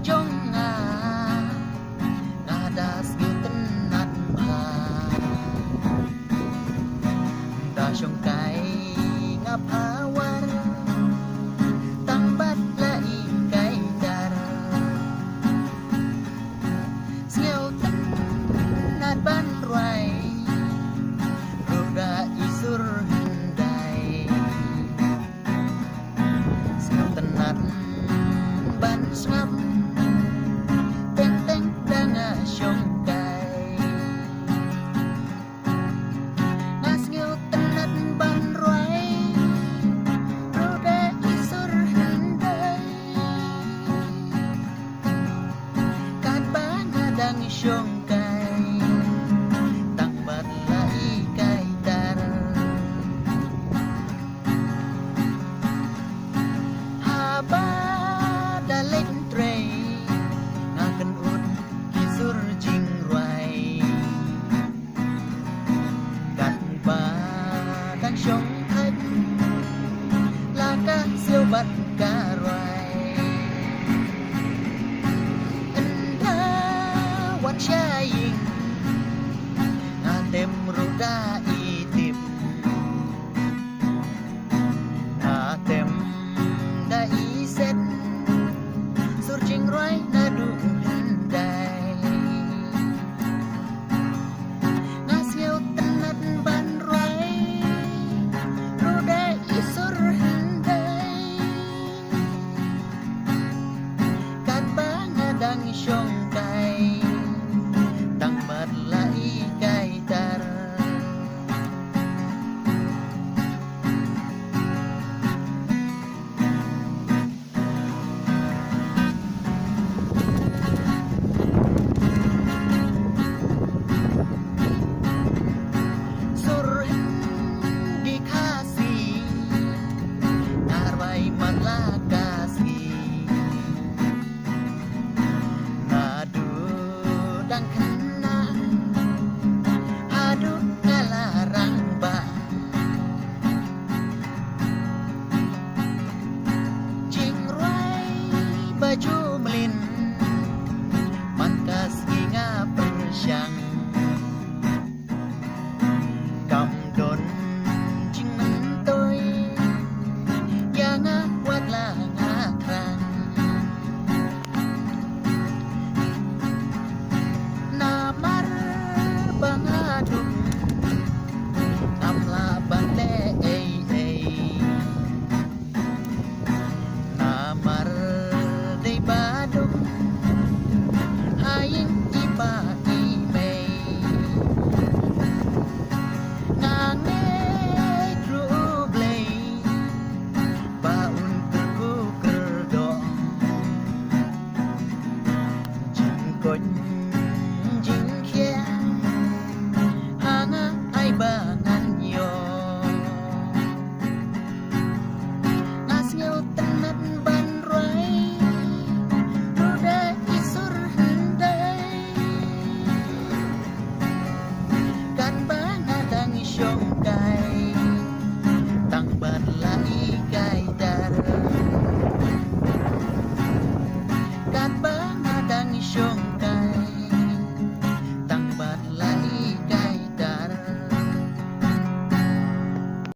jonga ngadas tenat ba da syong kai ngapawar tambat lai kai dar siêu tenat ban ruai roda isur hendai siêu tenat ban snap teng teng danga syong kai nas ngeu tenat ban ruai roda isur hendai kat banga dang syong kai tang bat lai kai dar haba dalek tray ngaken ut kisur jing ruai kat ba dang syong thách là ca siêu bat ca ruai enda wat shaing ngatem roda itip ngatem da iset surjing ruai nadu hendai ngasiu tenat ban ruai roda isur hendai kat bangadang syong kai tang bat lai kai dar sur dikasih ngarwai malakasi nadu dang kena adu ngalarang ba jing ruai baju melin mankas inga persyang cầm đồn chinh nắng tôi ya ngã quát là ngã khang na mar bangadum nam la bande na mar de badum hayin iba imei nange trublei baun terku kerdo jing kon jing khia hanga ai bangan yo nas ngeu tenat ban ruai roda isur hendai kan bangadang syong kai tang bat lai kai dar kan bangadang syong kai